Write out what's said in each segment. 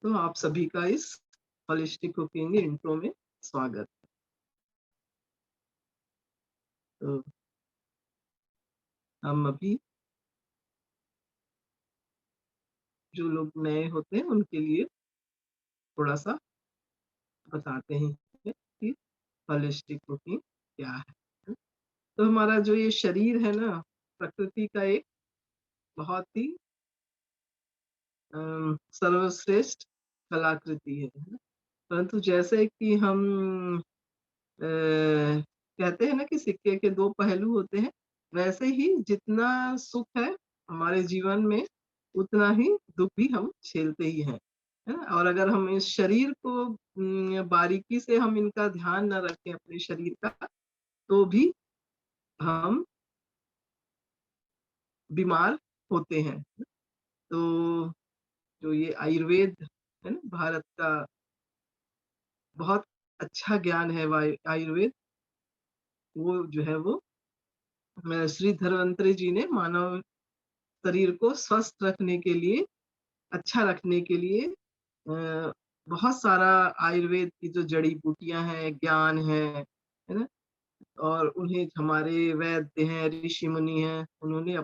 तो आप सभी का इस होलिस्टिक कुकिंग इंट्रो में स्वागत। तो हम अभी जो लोग नए होते हैं उनके लिए थोड़ा सा बताते हैं कि होलिस्टिक कुकिंग क्या है। तो हमारा जो ये शरीर है ना, प्रकृति का एक बहुत ही सर्वश्रेष्ठ कलाकृति है। परंतु जैसे कि हम कहते हैं ना कि सिक्के के दो पहलू होते हैं, वैसे ही जितना सुख है हमारे जीवन में, उतना ही दुख भी हम झेलते ही हैं, है ना? और अगर हम इस शरीर को बारीकी से हम इनका ध्यान न रखें अपने शरीर का, तो भी हम बीमार होते हैं। तो जो ये आयुर्वेद है ना, भारत का बहुत अच्छा ज्ञान है आयुर्वेद, वो जो है वो श्री धन्वंतरी जी ने मानव शरीर को स्वस्थ रखने के लिए, अच्छा रखने के लिए बहुत सारा आयुर्वेद की जो जड़ी बूटियां हैं, ज्ञान है ना? और उन्हें हमारे वैद्य हैं, ऋषि मुनि हैं, उन्होंने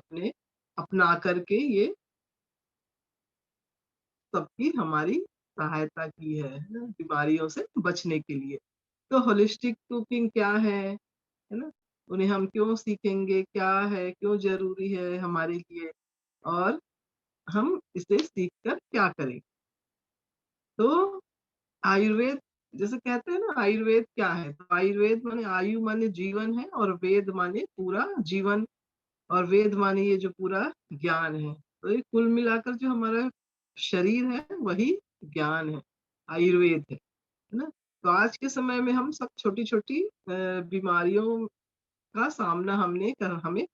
अपना करके ये सबकी हमारी सहायता की है ना? बीमारियों से बचने के लिए। तो होलिस्टिक कुकिंग क्या है ना? उन्हें हम क्यों सीखेंगे, क्या है, क्यों जरूरी है हमारे लिए, और हम इसे सीखकर क्या करें? तो आयुर्वेद, जैसे कहते हैं ना, आयुर्वेद क्या है? तो आयुर्वेद माने आयु माने जीवन है, और वेद माने पूरा जीवन, और वेद माने ये जो पूरा ज्ञान है। तो ये कुल मिलाकर जो हमारा शरीर है वही ज्ञान है, आयुर्वेद है ना? तो आज के समय में हम सब छोटी-छोटी बीमारियों का सामना हमें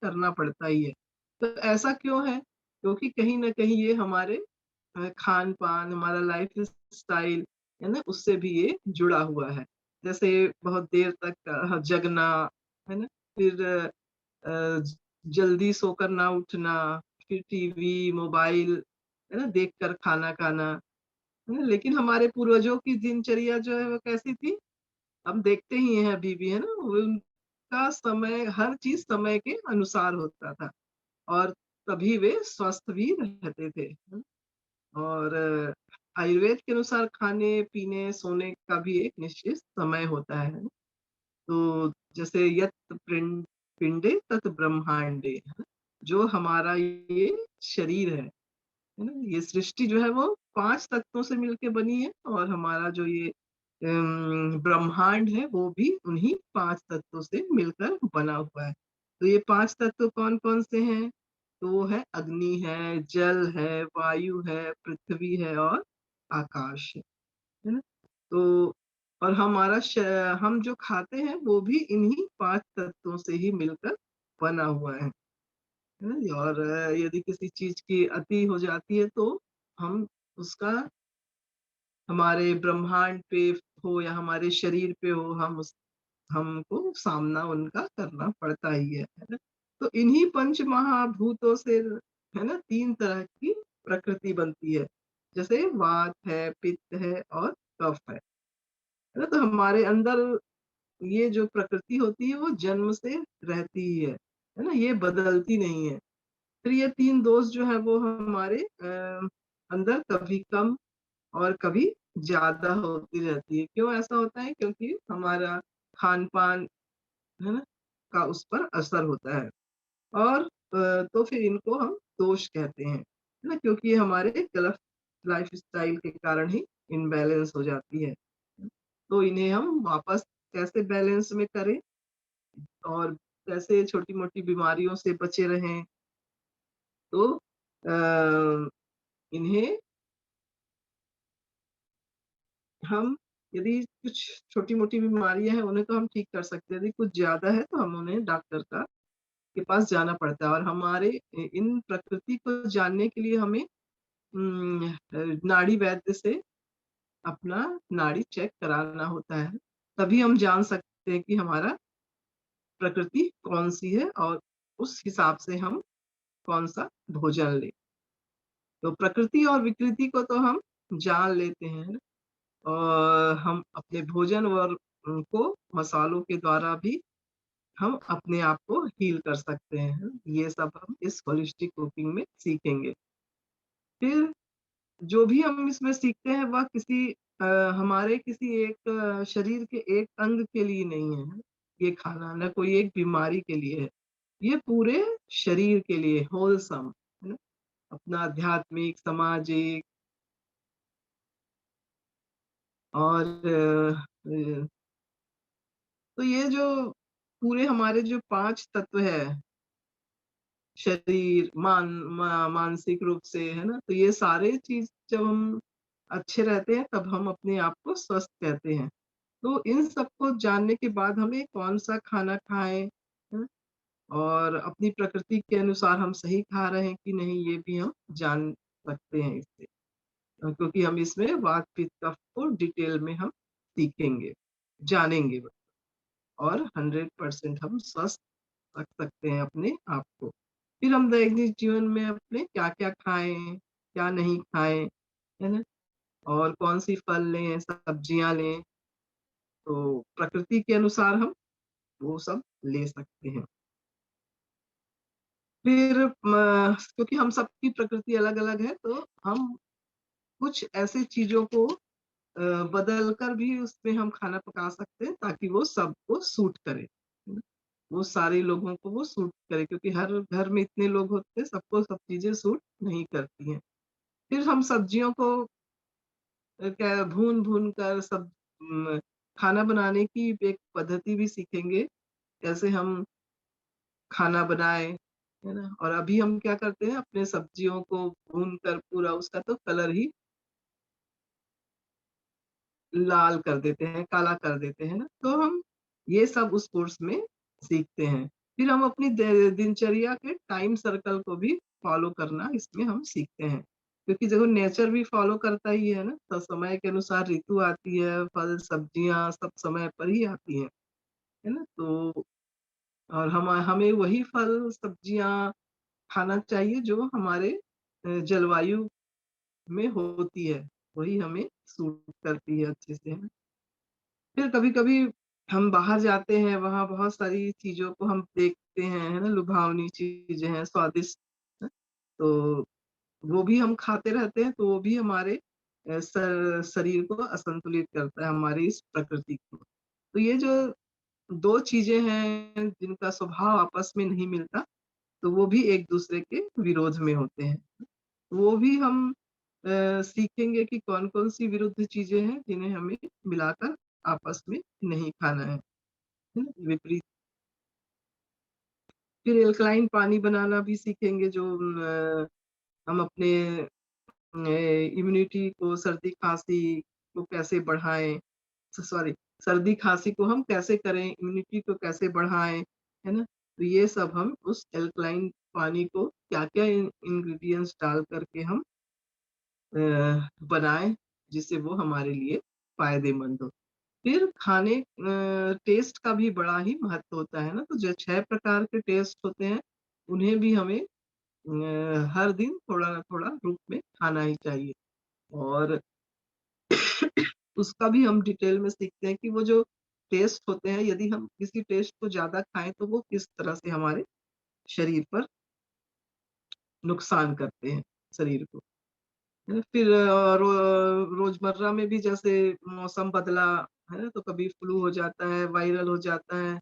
करना पड़ता ही है। तो ऐसा क्यों है? क्योंकि कहीं न कहीं ये हमारे खान-पान, हमारा लाइफ़स्टाइल है ना, उससे भी ये जुड़ा हुआ है। जैसे बहुत देर तक जगना, है ना? फिर ज जल्दी सोकर ना उठना, फिर टीवी, मोबाइल, है ना, देखकर खाना खाना, है ना? लेकिन हमारे पूर्वजों की दिनचर्या जो है वो कैसी थी? हम देखते ही हैं अभी भी, है ना? वो उनका समय, हर चीज़ समय के अनुसार होता था, और तभी वे स्वस्थ भी रहते थे। और आयुर्वेद के अनुसार खाने-पीने, सोने का भी एक निश्चित समय होता है ना? तो जैसे यत पिंडे तत ब्रह्मांडे, है ना? जो हमारा ये शरीर है ना? ये सृष्टि जो है वो 5 तत्वों से मिलके बनी है, और हमारा जो ये ब्रह्मांड है वो भी उन्हीं 5 तत्वों से मिलकर बना हुआ है। तो ये 5 तत्व कौन-कौन से हैं? तो वो है अग्नि है, जल है, वायु है, पृथ्वी है और आकाश है ना? तो और हम जो खाते हैं वो भी इन्हीं 5 तत्वों से ही मिलकर बना हुआ है ना? और यदि किसी चीज़ की अति हो जाती है तो हम उसका, हमारे ब्रह्मांड पे हो या हमारे शरीर पे हो, हमको सामना उनका करना पड़ता ही है ना? तो इन्हीं पंच महाभूतों से, है ना, 3 तरह की प्रकृति बनती है। जैसे वात है, पित्त है और कफ है ना? तो हमारे अंदर ये जो प्रकृति होती है वो जन्म से रहती ही है ना? ये बदलती नहीं है। फिर ये 3 दोष जो है वो हमारे अंदर कभी कम और कभी ज़्यादा होती रहती है। क्यों ऐसा होता है? क्योंकि हमारा खान-पान, है ना, का उस पर असर होता है। और तो फिर इनको हम दोष कहते हैं, है ना? क्योंकि ये हमारे गलत लाइफ़स्टाइल के कारण ही इम्बैलेंस हो जाती है। तो इन्हें हम वापस कैसे बैलेंस में करें, और कैसे छोटी-मोटी बीमारियों से बचे रहें? तो इन्हें हम, यदि कुछ छोटी-मोटी बीमारियाँ हैं उन्हें तो हम ठीक कर सकते हैं, यदि कुछ ज़्यादा है तो हम उन्हें डॉक्टर का के पास जाना पड़ता है, और हमारे इन प्रकृति को जानने के लिए हमें नाड़ी वैद्य से अपना नाड़ी चेक कराना होता है। तभी हम जान सकते हैं कि हमारा प्रकृति कौन-सी है, और उस हिसाब से हम कौन-सा भोजन लें। तो प्रकृति और विकृति को तो हम जान लेते हैं, है ना? और हम अपने भोजन और को मसालों के द्वारा भी हम अपने आप को हील कर सकते हैं, है ना? ये सब हम इस होलिस्टिक कुकिंग में सीखेंगे। फिर जो भी हम इसमें सीखते हैं वह किसी हमारे किसी एक शरीर के एक अंग के लिए नहीं है, ये खाना ना कोई एक बीमारी के लिए है। ये पूरे शरीर के लिए होलसम, है ना? अपना आध्यात्मिक, सामाजिक और तो ये जो पूरे हमारे जो 5 तत्व है, शरीर, मानसिक रूप से, है ना? तो ये सारे चीज़ जब हम अच्छे रहते हैं तब हम अपने आप को स्वस्थ कहते हैं। तो इन सबको जानने के बाद हमें कौन-सा खाना खाएँ, है ना? और अपनी प्रकृति के अनुसार हम सही खा रहे हैं कि नहीं ये भी हम जान सकते हैं इससे। क्योंकि हम इसमें वात, पित्त, कफ को डिटेल में हम सीखेंगे, जानेंगे और 100% हम स्वस्थ रख सकते हैं अपने आप को। फिर हम दैनिक जीवन में अपने क्या-क्या खाएँ, क्या नहीं खाएँ, है ना? और कौन-सी फल लें, सब्जियाँ लें, तो प्रकृति के अनुसार हम वो सब ले सकते हैं। फिर क्योंकि हम सबकी प्रकृति अलग-अलग है, तो हम कुछ ऐसी चीज़ों को बदल कर भी उसमें हम खाना पका सकते हैं ताकि वो सबको सूट करे, है ना? वो सारे लोगों को वो सूट करे क्योंकि हर घर में इतने लोग होते हैं, सबको सब चीज़ें सूट नहीं करती हैं। फिर हम सब्जियों को क्या भून-भून कर खाना बनाने की एक पद्धति भी सीखेंगे, कैसे हम खाना बनाएँ, है ना? और अभी हम क्या करते हैं अपने सब्जियों को भून कर पूरा उसका तो कलर ही लाल कर देते हैं, काला कर देते हैं ना, तो हम ये सब उस कोर्स में सीखते हैं। फिर हम अपनी दिनचर्या के टाइम सर्कल को भी फॉलो करना इसमें हम सीखते हैं। क्योंकि देखो नेचर भी फॉलो करता ही है ना, तो समय के अनुसार ऋतु आती है, फल, सब्जियाँ सब समय पर ही आती हैं, है ना? तो और हमें वही फल, सब्जियाँ खाना चाहिए जो हमारे जलवायु में होती है, वही हमें सूट करती है अच्छे से, है ना? फिर कभी-कभी हम बाहर जाते हैं, वहाँ बहुत सारी चीज़ों को हम देखते हैं, है ना? लुभावनी चीज़ें हैं, स्वादिष्ट, हैं, तो वो भी हम खाते रहते हैं, तो वो भी हमारे शरीर को असंतुलित करता है, हमारी इस प्रकृति को। तो ये जो 2 चीज़ें हैं, जिनका स्वभाव आपस में नहीं मिलता, तो वो भी एक-दूसरे के विरोध में होते हैं। वो भी हम सीखेंगे कि कौन-कौन सी विरुद्ध चीज़ें हैं, जिन्हें हमें मिलाकर आपस में नहीं खाना है ना? विपरीत फिर एल्कलाइन पानी बनाना भी सीखेंगे जो हम अपने इम्यूनिटी को सर्दी-खाँसी को कैसे बढ़ाएँ सॉरी सर्दी-खाँसी को हम कैसे करें, इम्यूनिटी को कैसे बढ़ाएँ, है ना? तो ये सब हम उस एल्कलाइन पानी को क्या-क्या इंग्रीडिएंट्स डाल कर के हम बनाएँ, जिससे वो हमारे लिए फ़ायदेमंद हो। फिर खाने टेस्ट का भी बड़ा ही महत्व होता है ना, तो जो 6 प्रकार के टेस्ट होते हैं, उन्हें भी हमें हर दिन थोड़ा-थोड़ा रूप में खाना ही चाहिए और उसका भी हम डिटेल में सीखते हैं कि वो जो टेस्ट होते हैं, यदि हम किसी टेस्ट को ज़्यादा खाएँ, तो वो किस तरह से हमारे शरीर पर नुकसान करते हैं, शरीर को। है ना? फिर रोज़मर्रा में भी जैसे मौसम बदला, है ना? तो कभी फ्लू हो जाता है, वायरल हो जाता है,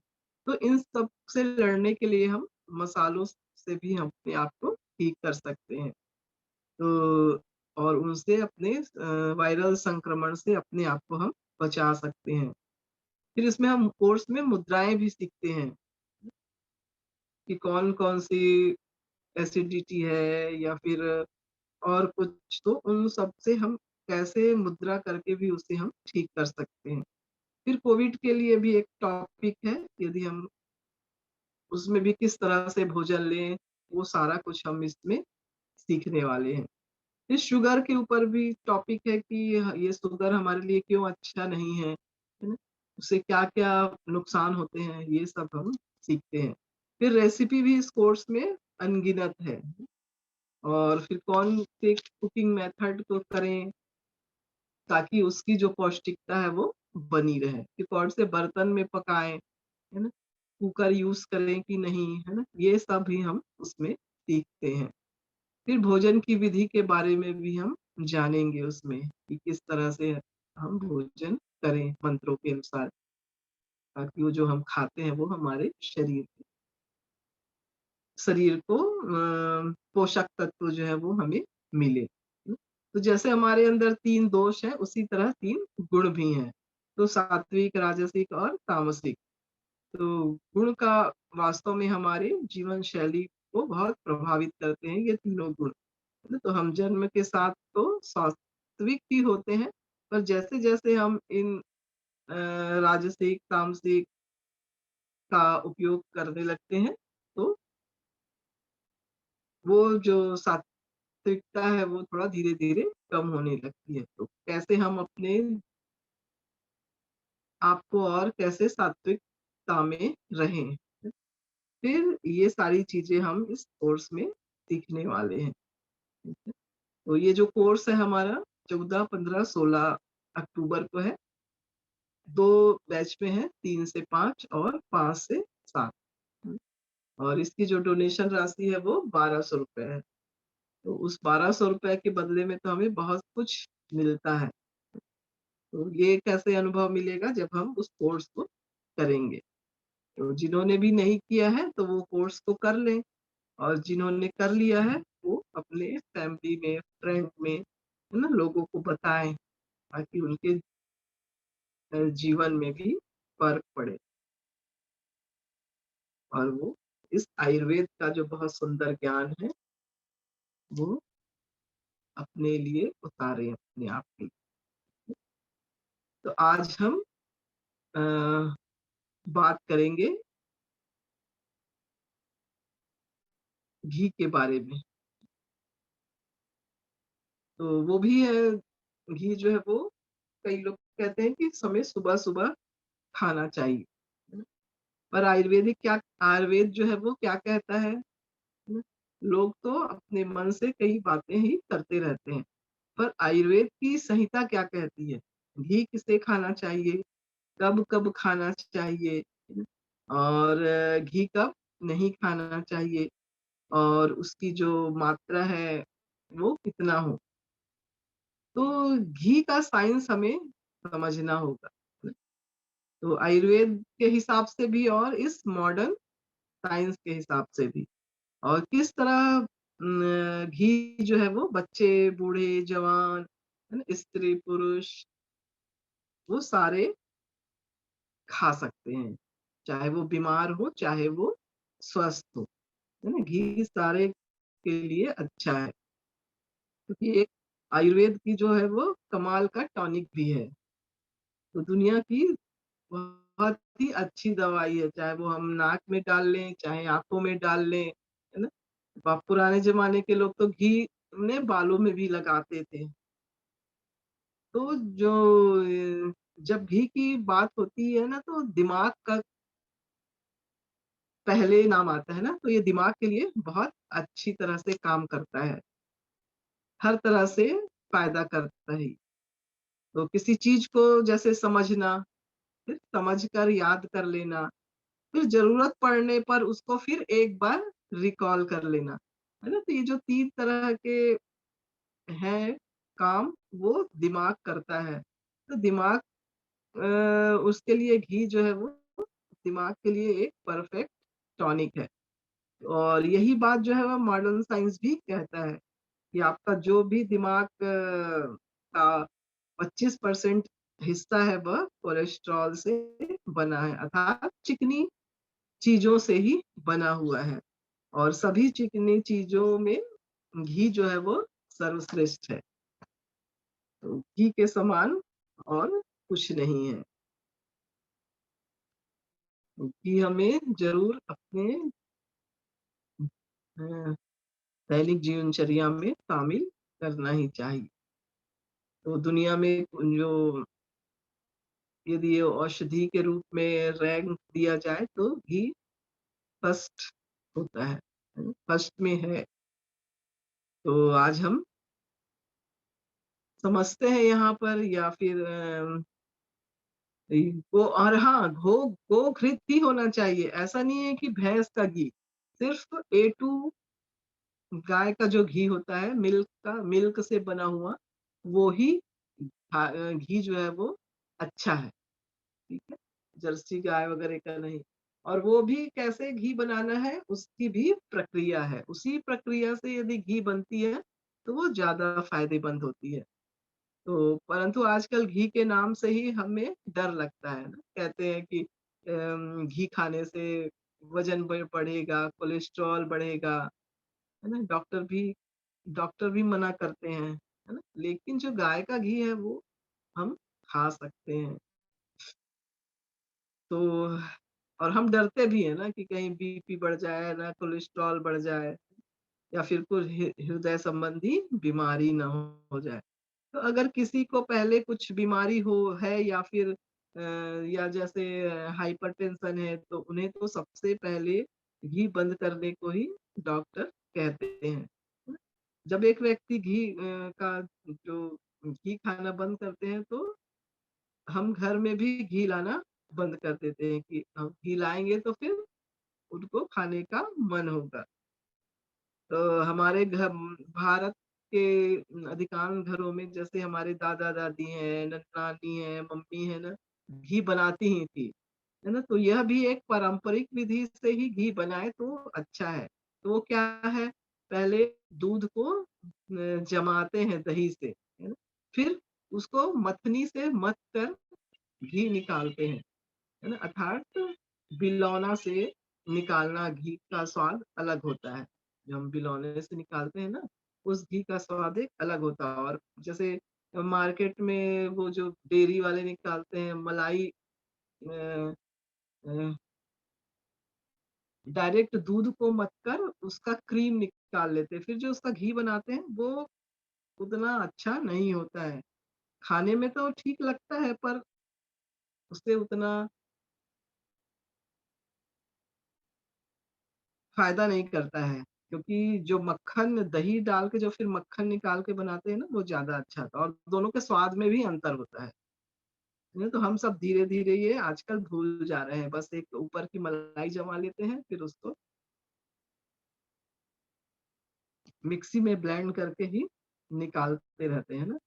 तो इन सब से लड़ने के लिए हम मसालों से भी हम अपने आप को ठीक कर सकते हैं। तो और उनसे अपने वायरल संक्रमण से अपने आप को हम बचा सकते हैं। फिर इसमें हम कोर्स में मुद्राएँ भी सीखते हैं, कि कौन-कौन सी एसिडिटी है या फिर और कुछ तो उन सब से हम कैसे मुद्रा करके भी उसे हम ठीक कर सकते हैं। फिर कोविड के लिए भी एक टॉपिक है, यदि हम उसमें भी किस तरह से भोजन लें, वो सारा कुछ हम इसमें सीखने वाले हैं। फिर शुगर के ऊपर भी टॉपिक है कि ये शुगर हमारे लिए क्यों अच्छा नहीं है ना? उससे क्या-क्या नुकसान होते हैं, ये सब हम सीखते हैं। फिर रेसिपी भी इस कोर्स में अनगिनत है और फिर कौन से कुकिंग मेथड को करें, ताकि उसकी जो पौष्टिकता है वो बनी रहे, कि कौन से बर्तन में पकाएँ, है ना? कुकर यूज़ करें कि नहीं, है ना? ये सब भी हम उसमें सीखते हैं। फिर भोजन की विधि के बारे में भी हम जानेंगे उसमें, कि किस तरह से हम भोजन करें मंत्रों के अनुसार, ताकि वो जो हम खाते हैं वो हमारे शरीर को पोषक तत्व जो है वो हमें मिले। तो जैसे हमारे अंदर 3 दोष हैं, उसी तरह 3 गुण भी हैं। तो सात्विक, राजसिक और तामसिक। तो गुण का वास्तव में हमारे जीवन शैली को बहुत प्रभावित करते हैं ये तीनों गुण। है ना? तो हम जन्म के साथ तो सात्विक ही होते हैं, पर जैसे-जैसे हम इन राजसिक, तामसिक का उपयोग करने लगते हैं, तो वो जो सात्विकता है वो थोड़ा धीरे-धीरे कम होने लगती है। तो कैसे हम अपने आप को और कैसे सात्विकता में रहें? फिर ये सारी चीज़ें हम इस कोर्स में सीखने वाले हैं। ठीक है? तो ये जो कोर्स है हमारा 14, 15, 16 अक्टूबर को है। 2 बैच में है, 3 से 5 और 5 से 7। हुँ, और इसकी जो डोनेशन राशि है वो ₹1200 है। तो उस ₹1200 के बदले में तो हमें बहुत कुछ मिलता है। तो ये कैसे अनुभव मिलेगा जब हम उस कोर्स को करेंगे। तो जिन्होंने भी नहीं किया है तो वो कोर्स को कर लें, और जिन्होंने कर लिया है वो अपने फैमिली में, फ्रेंड में, है ना, लोगों को बताएँ, ताकि उनके जीवन में भी फ़र्क पड़े, और वो इस आयुर्वेद का जो बहुत सुंदर ज्ञान है, वो अपने लिए उतारें अपने आप में। तो आज हम अ, बात करेंगे घी के बारे में। तो वो भी है, घी जो है वो कई लोग कहते हैं कि हमें सुबह-सुबह खाना चाहिए। है ना? पर आयुर्वेद जो है वो क्या कहता है? ना? लोग तो अपने मन से कई बातें ही करते रहते हैं, पर आयुर्वेद की संहिता क्या कहती है? घी किसे खाना चाहिए? कब-कब खाना चाहिए? है ना? और घी कब नहीं खाना चाहिए? और उसकी जो मात्रा है, वो कितना हो? तो घी का साइंस हमें समझना होगा। तो आयुर्वेद के हिसाब से भी और इस मॉडर्न साइंस के हिसाब से भी। और किस तरह घी जो है वो बच्चे, बूढ़े, जवान, है ना, स्त्री, पुरुष, वो सारे खा सकते हैं। चाहे वो बीमार हो, चाहे वो स्वस्थ हो। है ना? घी सारे के लिए अच्छा है, क्योंकि एक आयुर्वेद की जो है वो कमाल का टॉनिक भी है। तो दुनिया की बहुत ही अच्छी दवाई है, चाहे वो हम नाक में डाल लें, चाहे आँखों में डाल लें, है ना? पुराने ज़माने के लोग तो घी अपने बालों में भी लगाते थे। तो जब घी की बात होती है ना, तो दिमाग का पहले नाम आता है ना, तो ये दिमाग के लिए बहुत अच्छी तरह से काम करता है। हर तरह से फ़ायदा करता है। तो किसी चीज़ को जैसे समझना, फिर समझकर याद कर लेना, फिर ज़रूरत पड़ने पर उसको फिर एक बार रिकॉल कर लेना, है ना? तो ये जो 3 तरह के हैं काम, वो दिमाग करता है। तो दिमाग उसके लिए घी जो है वो दिमाग के लिए एक परफेक्ट टॉनिक है। और यही बात जो है वो मॉडर्न साइंस भी कहता है, कि आपका जो भी दिमाग का 25% हिस्सा है वह कोलेस्ट्रॉल से बना है, अर्थात चिकनी चीज़ों से ही बना हुआ है, और सभी चिकनी चीज़ों में घी जो है वो सर्वश्रेष्ठ है। तो घी के समान और कुछ नहीं है। तो घी हमें ज़रूर अपने अ, दैनिक जीवनचर्या में शामिल करना ही चाहिए। तो दुनिया में जो, यदि ये औषधि के रूप में रैंक दिया जाए तो घी फर्स्ट होता है ना? फर्स्ट में है। तो आज हम समझते हैं यहाँ पर, या फिर वो, और हाँ, गोघृत ही होना चाहिए। ऐसा नहीं है कि भैंस का घी, सिर्फ ए टू गाय का जो घी होता है, मिल्क से बना हुआ, वो ही घी जो है वो अच्छा है। ठीक है, जर्सी गाय वगैरह का नहीं। और वो भी कैसे घी बनाना है, उसकी भी प्रक्रिया है। उसी प्रक्रिया से यदि घी बनती है तो वो ज्यादा फायदेमंद होती है। तो परंतु आजकल घी के नाम से ही हमें डर लगता है ना, कहते हैं कि घी खाने से वजन बढ़ेगा, कोलेस्ट्रॉल बढ़ेगा, है ना। डॉक्टर भी मना करते हैं, है ना। लेकिन जो गाय का घी है वो हम खा सकते हैं। तो और हम डरते भी हैं ना कि कहीं बीपी बढ़ जाए ना, कोलेस्ट्रॉल बढ़ जाए, या फिर कुछ हृदय संबंधी बीमारी ना हो जाए। तो अगर किसी को पहले कुछ बीमारी हो है, या फिर या जैसे हाइपरटेंशन है, तो उन्हें तो सबसे पहले घी बंद करने को ही डॉक्टर कहते हैं। जब एक व्यक्ति का जो घी खाना बंद करते हैं, तो हम घर में भी घी लाना बंद कर देते हैं कि हम घी लाएंगे तो फिर उनको खाने का मन होगा। तो हमारे घर, भारत के अधिकांश घरों में, जैसे हमारे दादा दादी हैं, नानी है, मम्मी है ना, घी बनाती ही थी, है ना। तो यह भी एक पारंपरिक विधि से ही घी बनाए तो अच्छा है। तो वो क्या है, पहले दूध को जमाते हैं दही से, है ना। फिर उसको मथनी से मथ कर घी निकालते हैं, है ना। अर्थात बिलौना से निकालना घी का स्वाद अलग होता है। जो हम बिलौने से निकालते हैं ना, उस घी का स्वाद एक अलग होता है। और जैसे मार्केट में वो जो डेयरी वाले निकालते हैं मलाई, डायरेक्ट दूध को मथ कर उसका क्रीम निकाल लेते हैं, फिर जो उसका घी बनाते हैं वो उतना अच्छा नहीं होता है। खाने में तो ठीक लगता है, पर उससे उतना फ़ायदा नहीं करता है, क्योंकि जो मक्खन दही डाल के जो फिर मक्खन निकाल के बनाते हैं ना, वो ज़्यादा अच्छा था, और दोनों के स्वाद में भी अंतर होता है। नहीं तो हम सब धीरे-धीरे ये आजकल भूल जा रहे हैं, बस एक ऊपर की मलाई जमा लेते हैं, फिर उसको मिक्सी में ब्लेंड करके ही निकालते रहते हैं ना,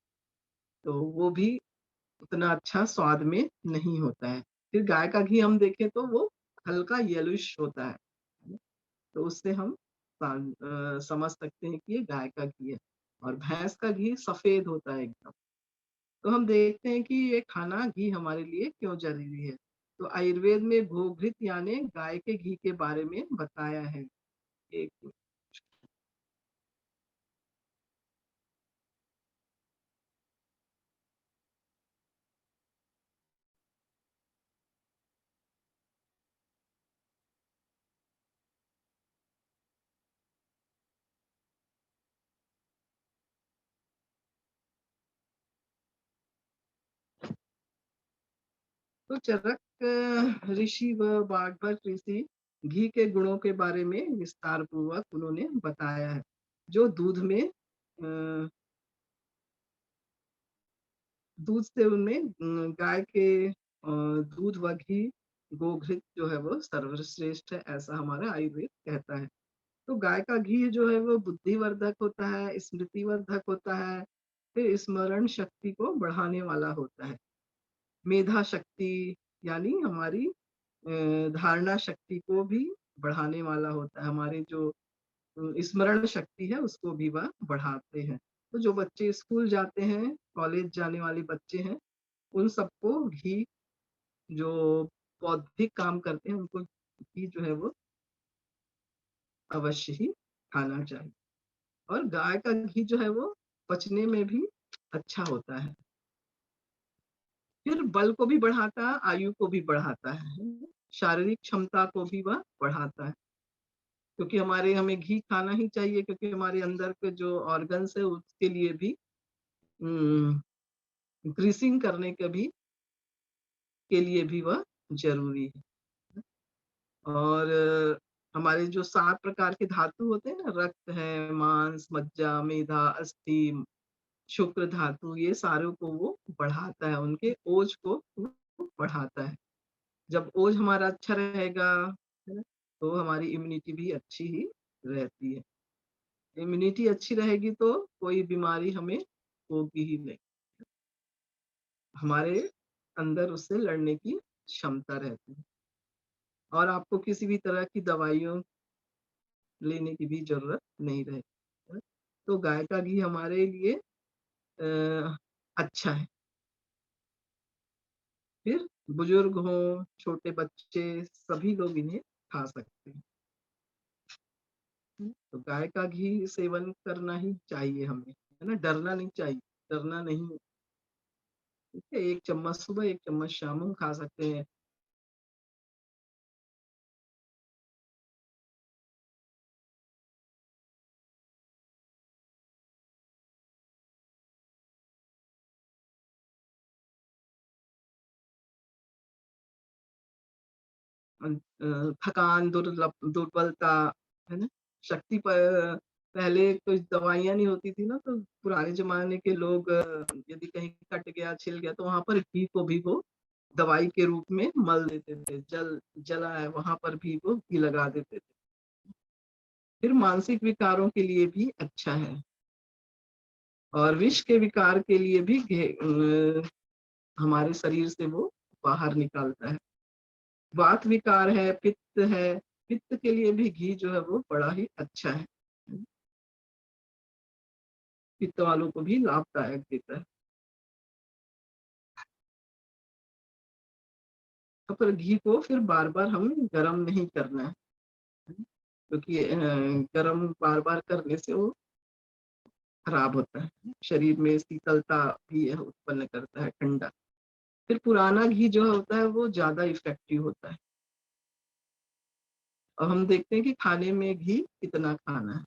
तो वो भी उतना अच्छा स्वाद में नहीं होता है। फिर गाय का घी हम देखें तो वो हल्का येलोइश होता है ना? तो उससे हम समझ सकते हैं कि ये गाय का घी है। और भैंस का घी सफेद होता है एकदम। तो हम देखते हैं कि ये खाना घी हमारे लिए क्यों जरूरी है। तो आयुर्वेद में गोघृत यानी गाय के घी के बारे में बताया है। एक तो चरक ऋषि व बागभट ऋषि घी के गुणों के बारे में विस्तार पूर्वक उन्होंने बताया है। जो दूध से उनमें गाय के दूध व घी, गोघृत जो है वो सर्वश्रेष्ठ है, ऐसा हमारा आयुर्वेद कहता है। तो गाय का घी जो है वो बुद्धिवर्धक होता है, स्मृतिवर्धक होता है, फिर स्मरण शक्ति को बढ़ाने वाला होता है। मेधा शक्ति यानी हमारी धारणा शक्ति को भी बढ़ाने वाला होता है। हमारे जो स्मरण शक्ति है उसको भी वह बढ़ाते हैं। तो जो बच्चे स्कूल जाते हैं, कॉलेज जाने वाले बच्चे हैं, उन सबको घी, जो बौद्धिक काम करते हैं, उनको घी जो है वो अवश्य ही खाना चाहिए। और गाय का घी जो है वो पचने में भी अच्छा होता है। फिर बल को भी बढ़ाता है, आयु को भी बढ़ाता है, शारीरिक क्षमता को भी वह बढ़ाता है। क्योंकि हमें घी खाना ही चाहिए, क्योंकि हमारे अंदर के जो ऑर्गन्स है उसके लिए भी ग्रीसिंग करने के लिए भी वह जरूरी है। और हमारे जो 7 प्रकार के धातु होते हैं ना, रक्त है, मांस, मज्जा, मेधा, अस्थि, शुक्र धातु ये सारों को वो बढ़ाता है, उनके ओज को वो बढ़ाता है। जब ओज हमारा अच्छा रहेगा, है ना? तो हमारी इम्यूनिटी भी अच्छी ही रहती है। इम्यूनिटी अच्छी रहेगी तो कोई बीमारी हमें होगी ही नहीं। हमारे अंदर उससे लड़ने की क्षमता रहती है और आपको किसी भी तरह की दवाइयों लेने की भी ज़रूरत नहीं रहती, है। तो गाय का घी हमारे लिए अच्छा है। फिर बुजुर्ग हों, छोटे बच्चे सभी लोग इन्हें खा सकते हैं। तो गाय का घी सेवन करना ही चाहिए हमें, है ना? डरना नहीं चाहिए, डरना नहीं, ठीक है? 1 चम्मच सुबह, 1 चम्मच शाम हम खा सकते हैं। थकान, दुर्बलता, है ना? शक्ति प पहले कुछ दवाइयाँ नहीं होती थी ना, तो पुराने ज़माने के लोग यदि कहीं कट गया, छिल गया, तो वहाँ पर घी को भी वो दवाई के रूप में मल देते थे। जला है, वहाँ पर भी वो घी लगा देते थे। फिर मानसिक विकारों के लिए भी अच्छा है और विष के विकार के लिए भी हमारे शरीर से वो बाहर निकालता है। वात विकार है, पित्त के लिए भी घी जो है वो बड़ा ही अच्छा है। पित्त वालों को भी लाभदायक देता है। तो पर घी को फिर बार-बार हमें गरम नहीं करना है, क्योंकि गरम बार-बार करने से वो खराब होता है। शरीर में शीतलता भी यह उत्पन्न करता है, ठंडा। फिर पुराना घी जो होता है वो ज़्यादा इफ़ेक्टिव होता है। अब हम देखते हैं कि खाने में घी कितना खाना है।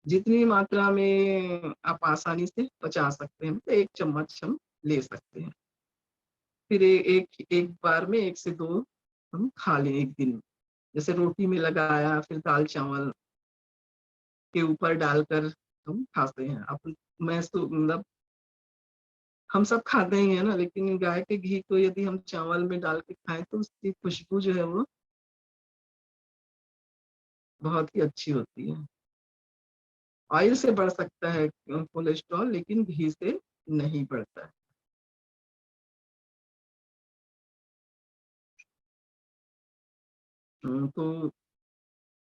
जितनी मात्रा में आप आसानी से पचा सकते हैं, मतलब 1 चम्मच हम ले सकते हैं। फिर एक एक बार में 1 से 2 हम खा लें 1 दिन में। जैसे रोटी में लगाया, फिर दाल-चावल के ऊपर डालकर हम खाते हैं। अब मैं तो मतलब हम सब खाते ही हैं ना, लेकिन गाय के घी को यदि हम चावल में डाल के खाएँ तो उसकी खुशबू जो है वो बहुत ही अच्छी होती है। ऑयल से बढ़ सकता है कोलेस्ट्रॉल, लेकिन घी से नहीं बढ़ता है। तो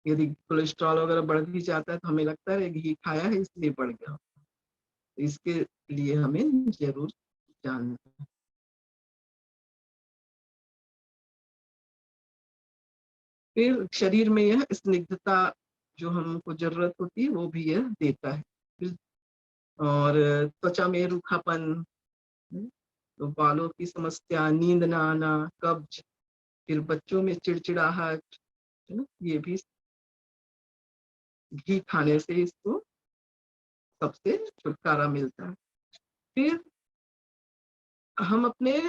यदि कोलेस्ट्रॉल वगैरह बढ़ भी जाता है तो हमें लगता है घी खाया है इसलिए बढ़ गया। तो इसके लिए हमें ज़रूर जानना है। फिर शरीर में यह स्निग्धता जो हमको ज़रूरत होती है वो भी यह देता है। फिर और त्वचा में रूखापन, तो बालों की समस्या, नींद ना आना, कब्ज, फिर बच्चों में चिड़चिड़ाहट, है ना? ये भी घी खाने से इसको सबसे छुटकारा मिलता है। फिर हम अपने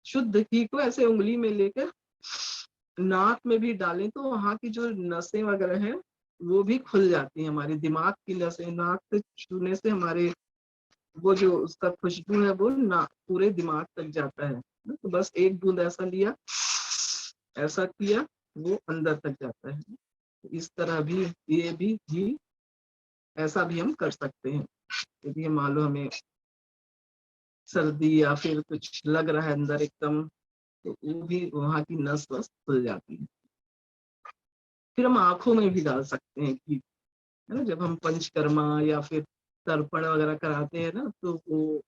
शुद्ध घी को ऐसे उँगली में लेकर नाक में भी डालें तो वहाँ की जो नसें वगैरह हैं, वो भी खुल जाती हैं। हमारे दिमाग की नसें नाक से छूने से हमारे वो जो उसका खुशबू है वो ना पूरे दिमाग तक जाता है। तो बस 1 बूँद ऐसा लिया, ऐसा किया, वो अंदर तक जाता है। इस तरह भी ये भी घी ऐसा भी हम कर सकते हैं। यदि मान लो हमें सर्दी या फिर कुछ लग रहा है अंदर एकदम, तो वो भी वहाँ की नस-वस खुल जाती है। फिर हम आँखों में भी डाल सकते हैं घी, है ना? जब हम पंचकर्मा या फिर तर्पण वगैरह कराते हैं ना, तो वो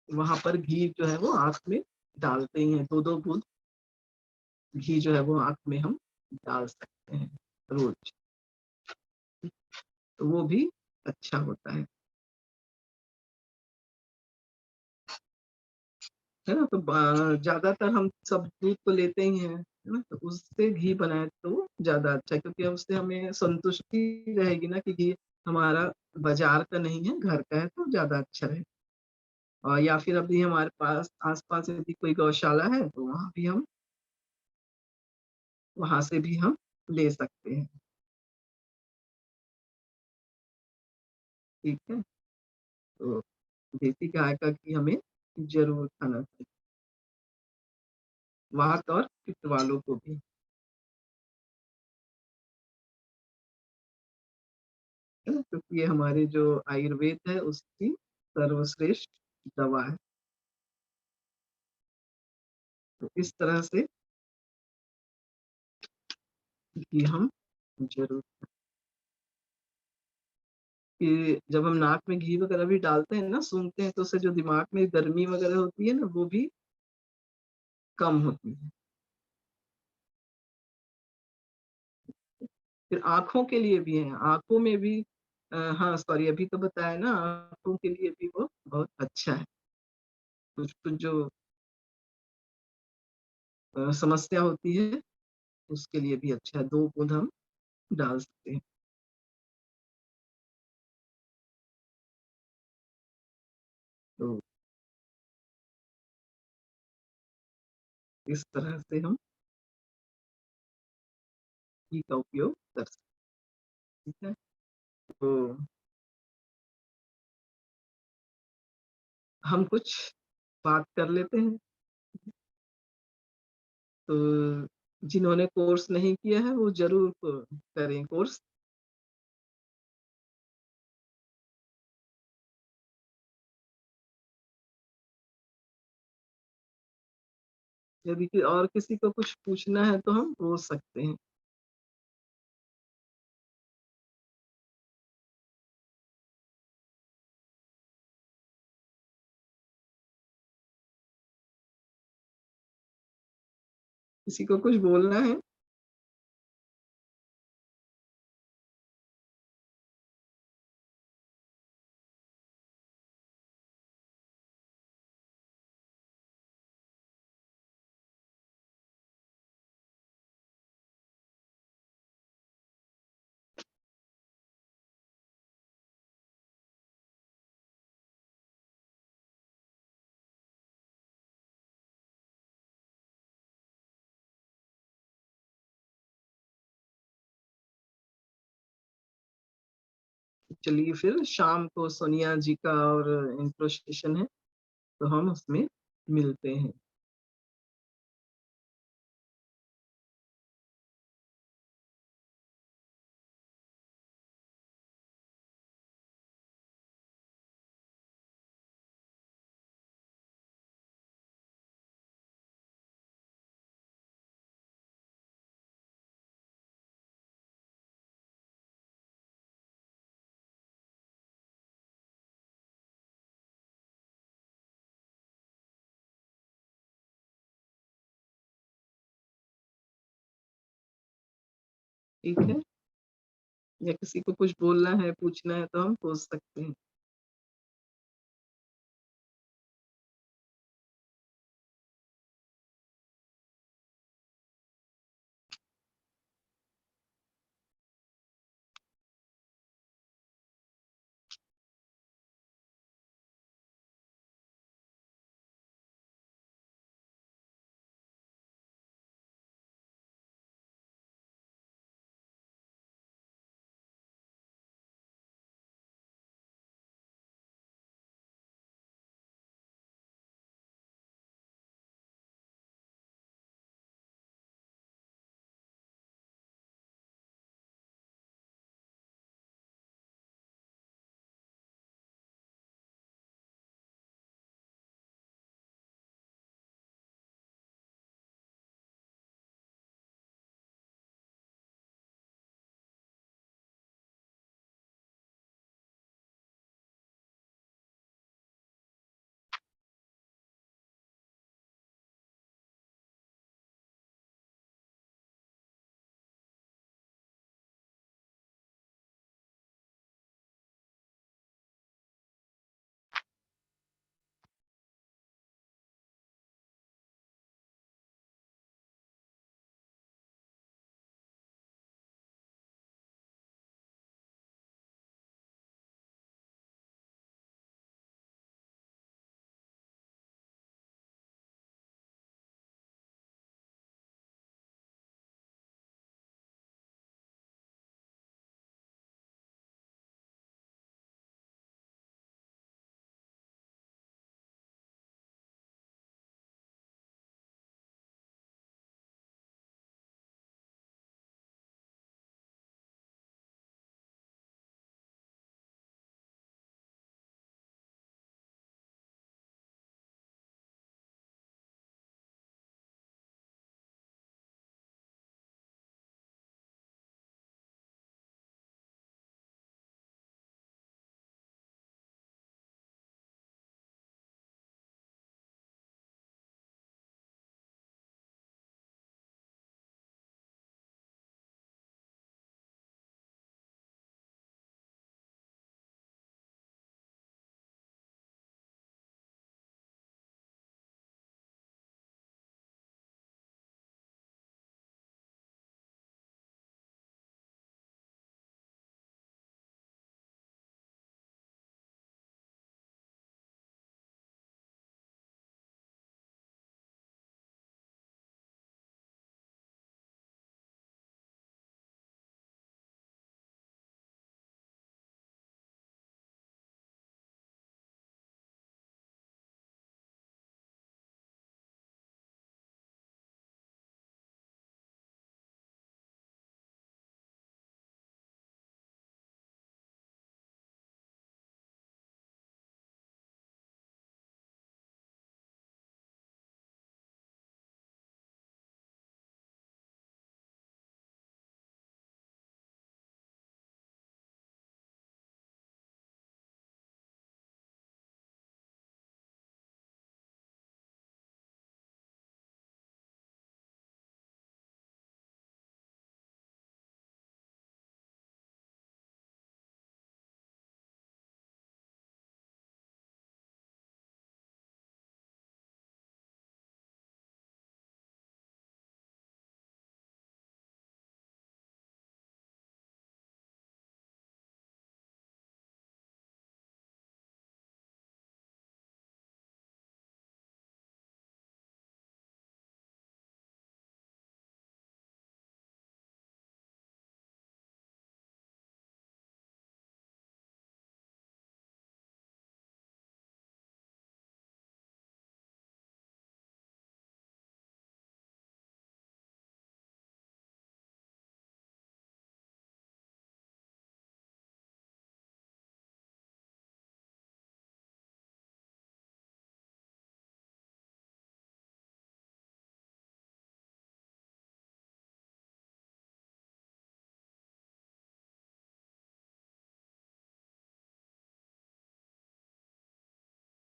वहाँ पर घी जो है वो आँख में डालते ही हैं। 2-2 बूँद घी जो है वो आँख में हम डाल सकते हैं रोज़, तो वो भी अच्छा होता है ना? तो ज़्यादातर हम सब दूध तो लेते ही हैं, है ना? तो उससे घी बनाए तो ज़्यादा अच्छा है, क्योंकि उससे हमें संतुष्टि रहेगी ना कि घी हमारा बाज़ार का नहीं है, घर का है, तो ज़्यादा अच्छा रहेगा। और या फिर अभी हमारे पास आस-पास यदि कोई गौशाला है, तो वहाँ से भी हम ले सकते हैं। ठीक है? तो देसी गाय का घी हमें ज़रूर खाना चाहिए, वात और पित्त वालों को भी, है ना? क्योंकि ये हमारे जो आयुर्वेद है उसकी सर्वश्रेष्ठ दवा है। तो इस तरह से घी हम ज़रूर कि जब हम नाक में घी वगैरह भी डालते हैं ना, सूंघते हैं तो उससे जो दिमाग में गर्मी वगैरह होती है ना, वो भी कम होती है। फिर आँखों के लिए भी है, आँखों में भी हाँ, सॉरी अभी तो बताया ना, आँखों के लिए भी वो बहुत अच्छा है। कुछ-कुछ जो समस्या होती है, उसके लिए भी अच्छा है, 2 बूँद हम डाल सकते हैं। तो इस तरह से हम घी का उपयोग कर सकते हैं, ठीक है? तो हम कुछ बात कर लेते हैं, तो जिन्होंने कोर्स नहीं किया है, वो ज़रूर करें कोर्स। यदि और किसी को कुछ पूछना है तो हम पूछ सकते हैं। किसी को कुछ बोलना है? चलिए फिर शाम को सोनिया जी का और इंट्रो सेशन है, तो हम उसमें मिलते हैं। ठीक है? या किसी को कुछ बोलना है, पूछना है तो हम पूछ सकते हैं।